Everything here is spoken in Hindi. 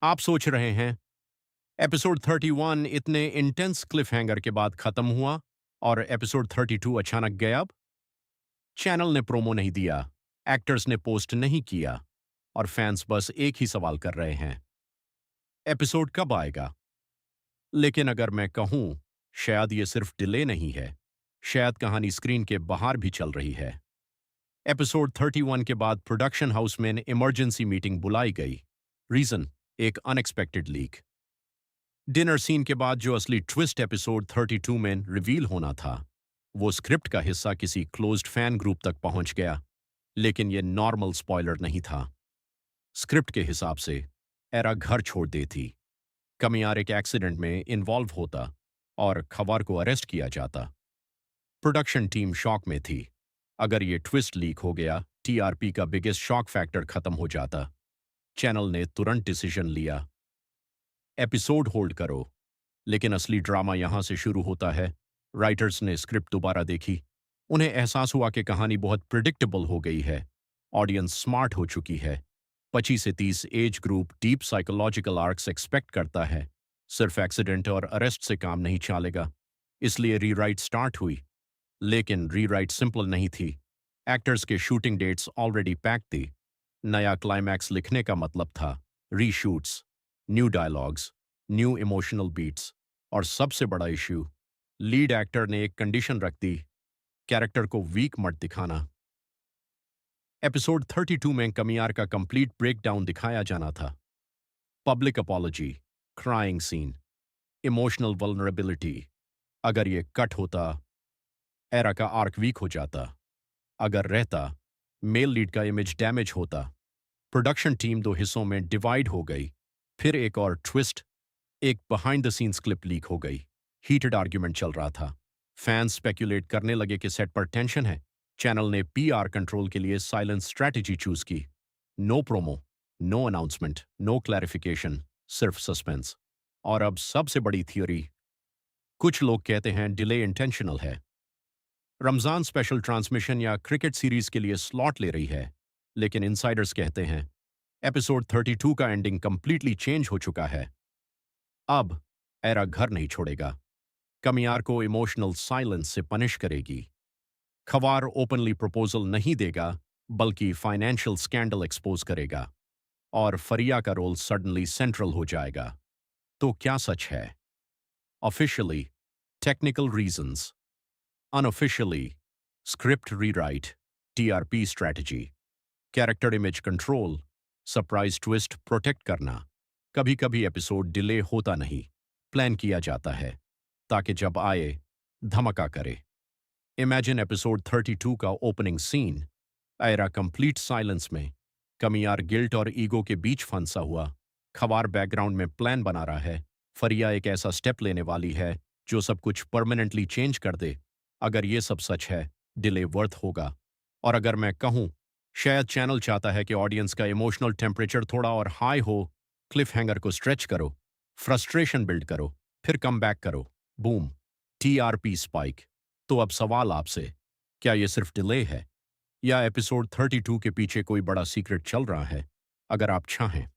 आप सोच रहे हैं एपिसोड 31 इतने इंटेंस क्लिफ हैंगर के बाद खत्म हुआ और एपिसोड 32 अचानक गायब। चैनल ने प्रोमो नहीं दिया, एक्टर्स ने पोस्ट नहीं किया और फैंस बस एक ही सवाल कर रहे हैं, एपिसोड कब आएगा। लेकिन अगर मैं कहूं, शायद ये सिर्फ डिले नहीं है, शायद कहानी स्क्रीन के बाहर भी चल रही है। एपिसोड 31 के बाद प्रोडक्शन हाउस में इमरजेंसी मीटिंग बुलाई गई। रीजन, एक अनएक्सपेक्टेड लीक। डिनर सीन के बाद जो असली ट्विस्ट एपिसोड 32 में रिवील होना था, वो स्क्रिप्ट का हिस्सा किसी क्लोज्ड फैन ग्रुप तक पहुंच गया। लेकिन ये नॉर्मल स्पॉइलर नहीं था। स्क्रिप्ट के हिसाब से एरा घर छोड़ देती, कमियार एक एक्सीडेंट में इन्वॉल्व होता और खबर को अरेस्ट किया जाता। प्रोडक्शन टीम शॉक में थी। अगर ये ट्विस्ट लीक हो गया, टीआरपी का बिगेस्ट शॉक फैक्टर खत्म हो जाता। चैनल ने तुरंत डिसीजन लिया, एपिसोड होल्ड करो। लेकिन असली ड्रामा यहां से शुरू होता है। राइटर्स ने स्क्रिप्ट दोबारा देखी। उन्हें एहसास हुआ कि कहानी बहुत प्रिडिक्टेबल हो गई है। ऑडियंस स्मार्ट हो चुकी है। 25 से 30 age group deep psychological arcs expect करता है। सिर्फ एक्सीडेंट और अरेस्ट से काम नहीं चलेगा। इसलिए रीराइट स्टार्ट हुई। लेकिन रीराइट सिंपल नहीं थी। एक्टर्स के शूटिंग डेट्स ऑलरेडी पैक थी। नया क्लाइमैक्स लिखने का मतलब था reshoots, new dialogues, new emotional beats और सबसे बड़ा इश्यू, लीड एक्टर ने एक कंडीशन रख दी, कैरेक्टर को वीक मत दिखाना। एपिसोड 32 में कमियार का कंप्लीट ब्रेकडाउन दिखाया जाना था। Public apology, crying scene, emotional vulnerability. अगर ये कट होता, एरा का आर्क वीक हो जाता। अगर रहता, मेल लीड का इमेज डैमेज होता। प्रोडक्शन टीम दो हिस्सों में डिवाइड हो गई। फिर एक और ट्विस्ट, एक behind the scenes clip leak हो गई। हीटेड आर्ग्यूमेंट चल रहा था। फैंस स्पेक्यूलेट करने लगे कि सेट पर टेंशन है। चैनल ने पीआर कंट्रोल के लिए साइलेंस स्ट्रैटेजी चूज की। No promo, no announcement, no clarification, सिर्फ सस्पेंस। और अब सबसे बड़ी थियोरी, कुछ लोग कहते हैं डिले इंटेंशनल है। रमजान स्पेशल ट्रांसमिशन या क्रिकेट सीरीज के लिए स्लॉट ले रही है। लेकिन इनसाइडर्स कहते हैं एपिसोड 32 का एंडिंग कंप्लीटली चेंज हो चुका है। अब एरा घर नहीं छोड़ेगा। कमियार को इमोशनल साइलेंस से पनिश करेगी। खवार ओपनली प्रपोजल नहीं देगा, बल्कि फाइनेंशियल स्कैंडल एक्सपोज करेगा। और फरिया का रोल सडनली सेंट्रल हो जाएगा। तो क्या सच है? Officially, technical reasons. Unofficially, script rewrite, TRP strategy, character image control, surprise twist protect करना। कभी कभी एपिसोड डिले होता नहीं, प्लान किया जाता है, ताकि जब आए धमाका करे। इमेजिन एपिसोड 32 का ओपनिंग सीन, एरा कंप्लीट साइलेंस में, कमियार गिल्ट और ईगो के बीच फंसा हुआ। खवार बैकग्राउंड में प्लान बना रहा है। फरिया एक ऐसा स्टेप लेने वाली है जो सब कुछ परमानेंटली चेंज कर दे। अगर ये सब सच है, डिले वर्थ होगा। और अगर मैं कहूं, शायद चैनल चाहता है कि ऑडियंस का इमोशनल टेम्परेचर थोड़ा और हाई हो। क्लिफ हैंगर को स्ट्रेच करो, फ्रस्ट्रेशन बिल्ड करो, फिर कम बैक करो। Boom, TRP spike. तो अब सवाल आपसे, क्या ये सिर्फ डिले है या एपिसोड 32 के पीछे कोई बड़ा सीक्रेट चल रहा है? अगर आप चाहें